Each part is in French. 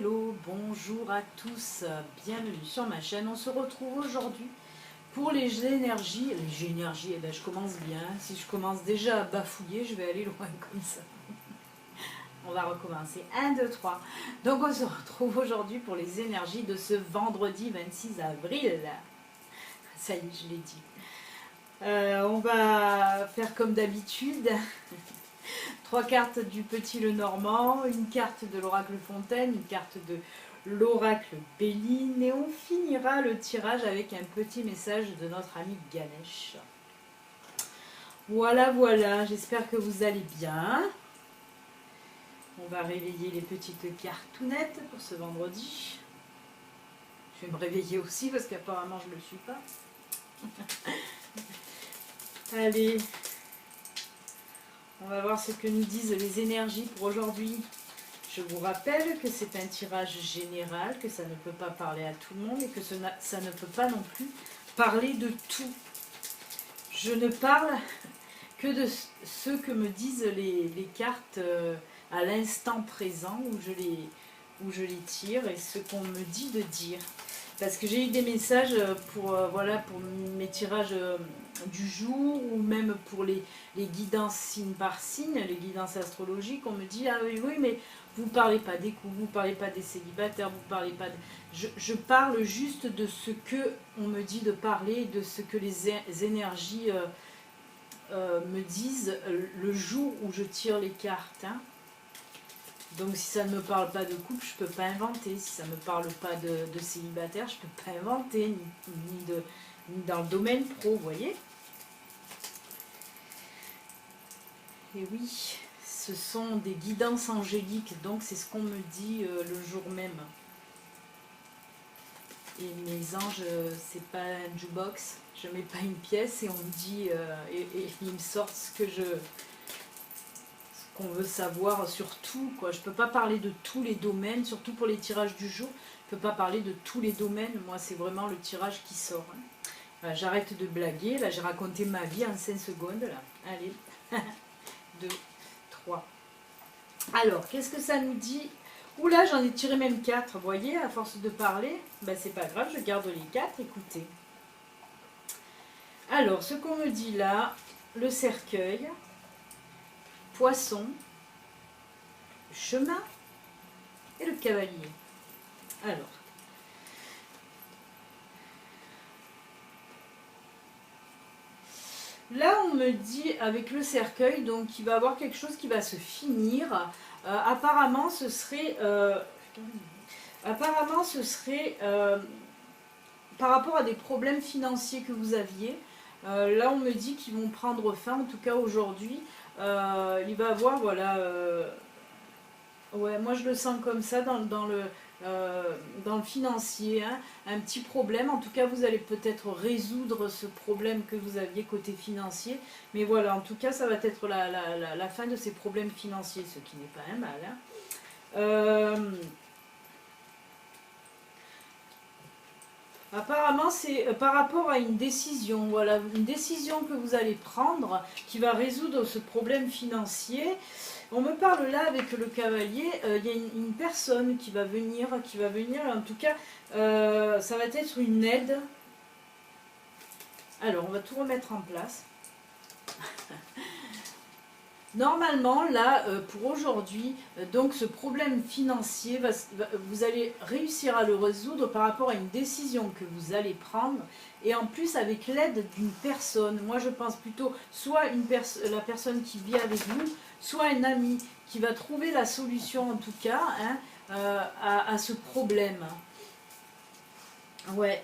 hello, bonjour à tous, bienvenue sur ma chaîne. On se retrouve aujourd'hui pour les énergies. Les énergies, eh ben, je commence bien. Si je commence déjà à bafouiller, je vais aller loin comme ça. On va recommencer. 1, 2, 3. Donc on se retrouve aujourd'hui pour les énergies de ce vendredi 26 avril. Ça y est, je l'ai dit. On va faire comme d'habitude. 3 cartes du Petit Lenormand, une carte de l'Oracle Fontaine, une carte de l'Oracle Béline, et on finira le tirage avec un petit message de notre ami Ganesh. Voilà, voilà, j'espère que vous allez bien. On va réveiller les petites cartounettes pour ce vendredi. Je vais me réveiller aussi parce qu'apparemment je ne le suis pas. Allez. On va voir ce que nous disent les énergies pour aujourd'hui. Je vous rappelle que c'est un tirage général, que ça ne peut pas parler à tout le monde et que ça ne peut pas non plus parler de tout. Je ne parle que de ce que me disent les cartes à l'instant présent où je les tire et ce qu'on me dit de dire. Parce que j'ai eu des messages pour mes tirages du jour ou même pour les guidances signe par signe, les guidances astrologiques. On me dit, ah oui, oui, mais vous ne parlez pas des couples, vous ne parlez pas des célibataires, vous ne parlez pas de... Je parle juste de ce qu'on me dit de parler, de ce que les énergies me disent le jour où je tire les cartes. Hein. Donc si ça ne me parle pas de couple, je ne peux pas inventer. Si ça ne me parle pas de célibataire, je ne peux pas inventer, ni dans le domaine pro, vous voyez. Et oui, ce sont des guidances angéliques, donc c'est ce qu'on me dit le jour même. Et mes anges, c'est pas un jukebox, je ne mets pas une pièce et on me dit, et ils me sortent ce qu'on veut savoir sur tout, quoi. Je ne peux pas parler de tous les domaines, surtout pour les tirages du jour. Je ne peux pas parler de tous les domaines. Moi, c'est vraiment le tirage qui sort. Hein. Voilà, j'arrête de blaguer. Là, j'ai raconté ma vie en 5 secondes. Là. Allez, 2, 3. Alors, qu'est-ce que ça nous dit? Oula, j'en ai tiré même 4. Vous voyez, à force de parler, ben, c'est pas grave, je garde les 4. Écoutez. Alors, ce qu'on me dit là, le cercueil... Poisson, chemin et le cavalier. Alors, là on me dit avec le cercueil, donc il va y avoir quelque chose qui va se finir. Apparemment ce serait par rapport à des problèmes financiers que vous aviez. Là on me dit qu'ils vont prendre fin, en tout cas aujourd'hui. Il va avoir, voilà, ouais, moi je le sens comme ça dans le financier, hein, un petit problème. En tout cas, vous allez peut-être résoudre ce problème que vous aviez côté financier. Mais voilà, en tout cas, ça va être la fin de ces problèmes financiers, ce qui n'est pas un mal. Hein. Apparemment, c'est par rapport à une décision, voilà, une décision que vous allez prendre qui va résoudre ce problème financier. On me parle là avec le cavalier, il y a une personne qui va venir, en tout cas, ça va être une aide. Alors, on va tout remettre en place. Normalement, là, pour aujourd'hui, donc ce problème financier, vous allez réussir à le résoudre par rapport à une décision que vous allez prendre, et en plus avec l'aide d'une personne. Moi, je pense plutôt soit la personne qui vit avec vous, soit un ami qui va trouver la solution, en tout cas, hein, à ce problème. Ouais.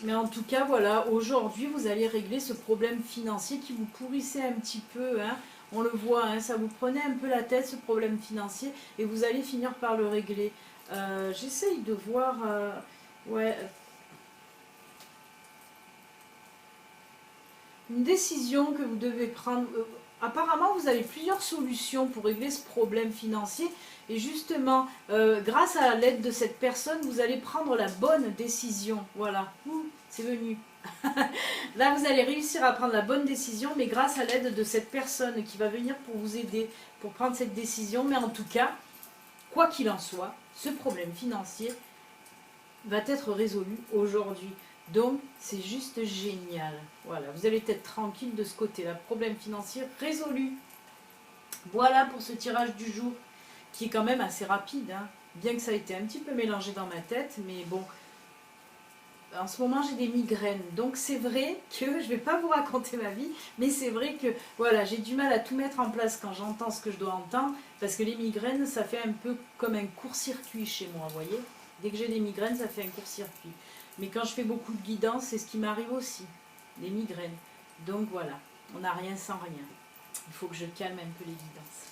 Mais en tout cas, voilà, aujourd'hui, vous allez régler ce problème financier qui vous pourrissait un petit peu, hein. On le voit, hein, ça vous prenait un peu la tête, ce problème financier, et vous allez finir par le régler. J'essaye de voir... ouais. Une décision que vous devez prendre... apparemment, vous avez plusieurs solutions pour régler ce problème financier. Et justement, grâce à l'aide de cette personne, vous allez prendre la bonne décision. Voilà, c'est venu. Là, vous allez réussir à prendre la bonne décision, mais grâce à l'aide de cette personne qui va venir pour vous aider, pour prendre cette décision. Mais en tout cas, quoi qu'il en soit, ce problème financier va être résolu aujourd'hui. Donc, c'est juste génial. Voilà, vous allez être tranquille de ce côté-là. Problème financier résolu. Voilà pour ce tirage du jour, qui est quand même assez rapide, hein. Bien que ça a été un petit peu mélangé dans ma tête, mais bon, en ce moment j'ai des migraines, donc c'est vrai que, je ne vais pas vous raconter ma vie, mais c'est vrai que voilà, j'ai du mal à tout mettre en place quand j'entends ce que je dois entendre, parce que les migraines, ça fait un peu comme un court-circuit chez moi, vous voyez. Dès que j'ai des migraines, ça fait un court-circuit. Mais quand je fais beaucoup de guidance, c'est ce qui m'arrive aussi, les migraines. Donc voilà, on n'a rien sans rien. Il faut que je calme un peu les guidances.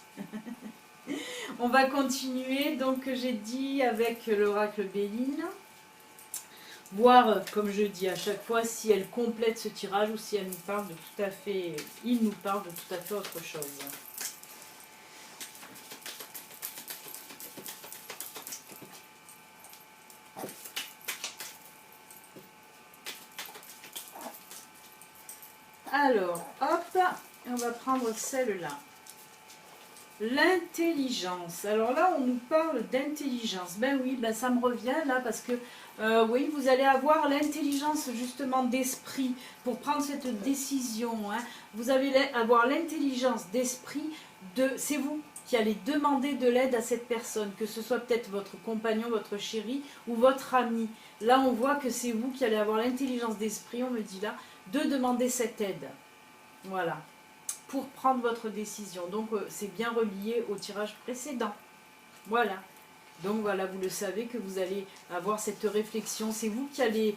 On va continuer, donc j'ai dit avec l'oracle Béline. Voir, comme je dis à chaque fois, si elle complète ce tirage ou si elle nous parle de tout à fait, il nous parle de tout à fait autre chose. Alors, hop, on va prendre celle-là. L'intelligence. Alors là, on nous parle d'intelligence. Ben oui, ben ça me revient là parce que oui, vous allez avoir l'intelligence justement d'esprit pour prendre cette décision. Hein. Vous allez avoir l'intelligence d'esprit de... C'est vous qui allez demander de l'aide à cette personne, que ce soit peut-être votre compagnon, votre chéri ou votre ami. Là, on voit que c'est vous qui allez avoir l'intelligence d'esprit, on me dit là, de demander cette aide. Voilà. Pour prendre votre décision. Donc c'est bien relié au tirage précédent. Voilà. Donc voilà, vous le savez que vous allez avoir cette réflexion. C'est vous qui allez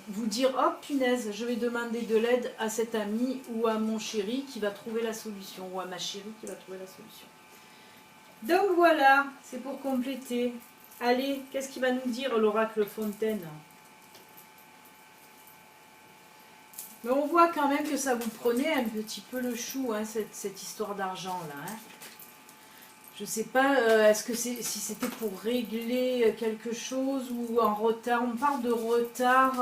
vous dire, oh punaise, je vais demander de l'aide à cet ami ou à mon chéri qui va trouver la solution, ou à ma chérie qui va trouver la solution. Donc voilà, c'est pour compléter. Allez, qu'est-ce qu'il va nous dire l'oracle Fontaine ? Mais on voit quand même que ça vous prenait un petit peu le chou, hein, cette histoire d'argent-là. Hein. Je ne sais pas, est-ce que si c'était pour régler quelque chose ou en retard. On parle de retard,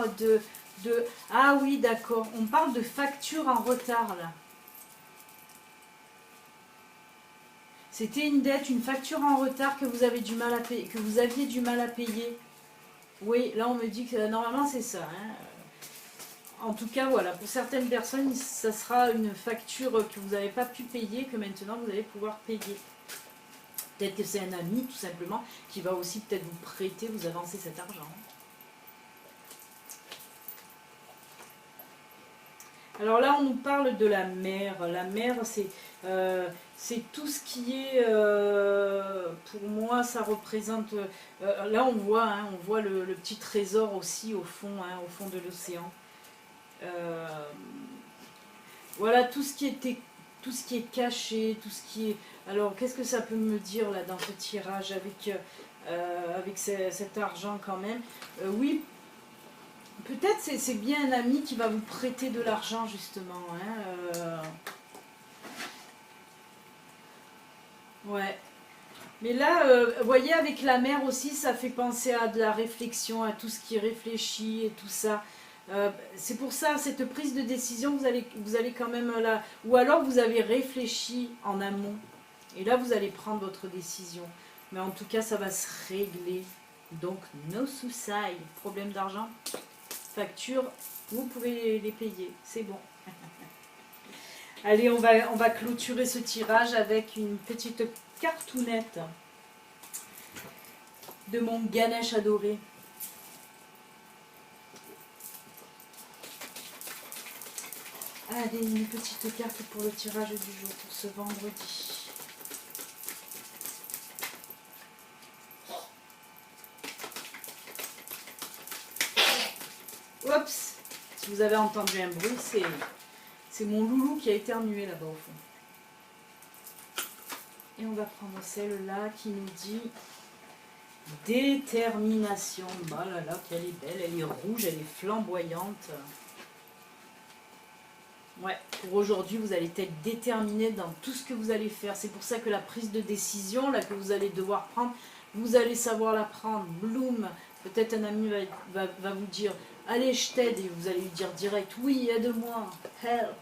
Ah oui, d'accord. On parle de facture en retard, là. C'était une dette, une facture en retard que vous avez du mal à payer, que vous aviez du mal à payer. Oui, là on me dit que normalement c'est ça. Hein. En tout cas, voilà, pour certaines personnes, ça sera une facture que vous n'avez pas pu payer, que maintenant vous allez pouvoir payer. Peut-être que c'est un ami, tout simplement, qui va aussi peut-être vous prêter, vous avancer cet argent. Alors là, on nous parle de la mer. La mer, c'est tout ce qui est, pour moi, ça représente... là, on voit, hein, le petit trésor aussi au fond de l'océan. Voilà tout ce qui est caché, tout ce qui est... Alors qu'est-ce que ça peut me dire là dans ce tirage avec cet argent quand même. Oui, peut-être c'est bien un ami qui va vous prêter de l'argent justement. Hein, ouais. Mais là, vous voyez, avec la mer aussi, ça fait penser à de la réflexion, à tout ce qui est réfléchi et tout ça. C'est pour ça, cette prise de décision, vous allez quand même là... Ou alors vous avez réfléchi en amont. Et là, vous allez prendre votre décision. Mais en tout cas, ça va se régler. Donc, no soucis. Problème d'argent, facture, vous pouvez les payer. C'est bon. Allez, on va clôturer ce tirage avec une petite cartoonette de mon Ganesh adoré. Allez, une petite carte pour le tirage du jour, pour ce vendredi. Oups! Si vous avez entendu un bruit, c'est mon loulou qui a éternué là-bas au fond. Et on va prendre celle-là qui nous dit détermination. Oh là là, qu'elle est belle, elle est rouge, elle est flamboyante. Ouais, pour aujourd'hui, vous allez être déterminé dans tout ce que vous allez faire. C'est pour ça que la prise de décision là que vous allez devoir prendre, vous allez savoir la prendre. Bloom, peut-être un ami va vous dire « Allez, je t'aide » et vous allez lui dire direct « Oui, aide-moi, help ».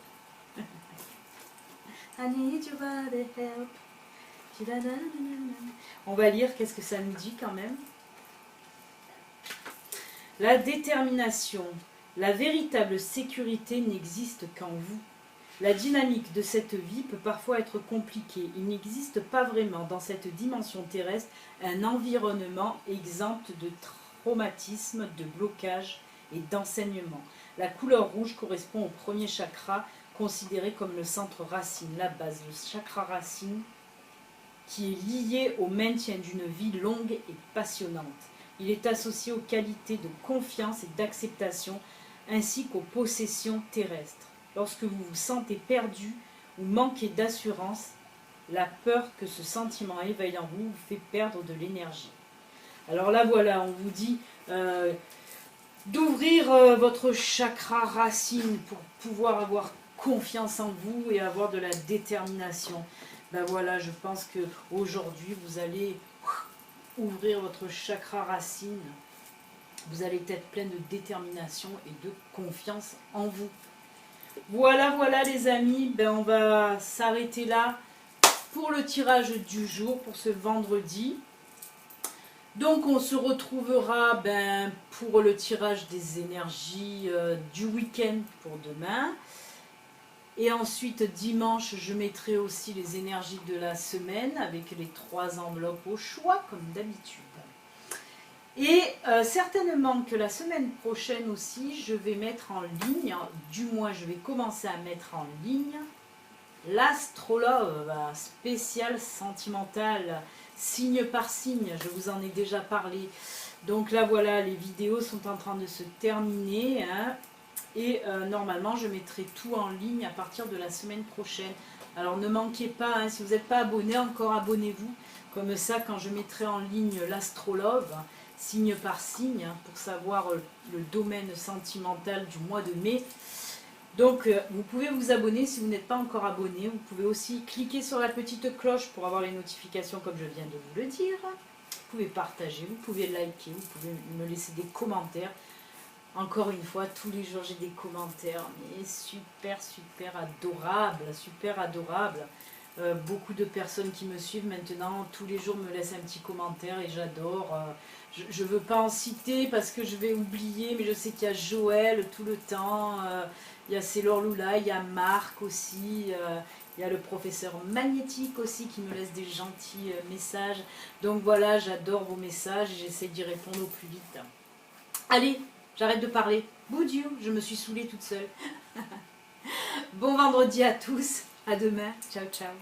I need your body help. On va lire qu'est-ce que ça nous dit quand même. La détermination. La véritable sécurité n'existe qu'en vous. La dynamique de cette vie peut parfois être compliquée. Il n'existe pas vraiment dans cette dimension terrestre un environnement exempt de traumatisme, de blocage et d'enseignement. La couleur rouge correspond au premier chakra, considéré comme le centre racine, la base, le chakra racine, qui est lié au maintien d'une vie longue et passionnante. Il est associé aux qualités de confiance et d'acceptation, ainsi qu'aux possessions terrestres. Lorsque vous vous sentez perdu ou manquez d'assurance, la peur que ce sentiment éveille en vous fait perdre de l'énergie. Alors là, voilà, on vous dit d'ouvrir votre chakra racine pour pouvoir avoir confiance en vous et avoir de la détermination. Ben voilà, je pense qu'aujourd'hui, vous allez ouvrir votre chakra racine. Vous allez être plein de détermination et de confiance en vous. Voilà, voilà les amis, ben on va s'arrêter là pour le tirage du jour, pour ce vendredi. Donc on se retrouvera pour le tirage des énergies du week-end pour demain. Et ensuite dimanche, je mettrai aussi les énergies de la semaine avec les 3 enveloppes au choix comme d'habitude. Et certainement que la semaine prochaine aussi, je vais mettre en ligne, du moins je vais commencer à mettre en ligne, l'astrologue spécial sentimental, signe par signe, je vous en ai déjà parlé. Donc là voilà, les vidéos sont en train de se terminer, hein, et normalement je mettrai tout en ligne à partir de la semaine prochaine. Alors ne manquez pas, hein, si vous n'êtes pas abonné encore, abonnez-vous, comme ça quand je mettrai en ligne l'astrologue, signe par signe, pour savoir le domaine sentimental du mois de mai. Donc vous pouvez vous abonner si vous n'êtes pas encore abonné. Vous pouvez aussi cliquer sur la petite cloche pour avoir les notifications comme je viens de vous le dire. Vous pouvez partager, vous pouvez liker, vous pouvez me laisser des commentaires. Encore une fois, tous les jours j'ai des commentaires, mais super, super adorables, super adorables. Beaucoup de personnes qui me suivent maintenant, tous les jours me laissent un petit commentaire et j'adore. Je ne veux pas en citer parce que je vais oublier, mais je sais qu'il y a Joël tout le temps, il y a Célor Lula, il y a Marc aussi, il y a le professeur Magnétique aussi qui me laisse des gentils messages. Donc voilà, j'adore vos messages et j'essaie d'y répondre au plus vite. Allez, j'arrête de parler. Boudiou, je me suis saoulée toute seule. Bon vendredi à tous, à demain, ciao ciao.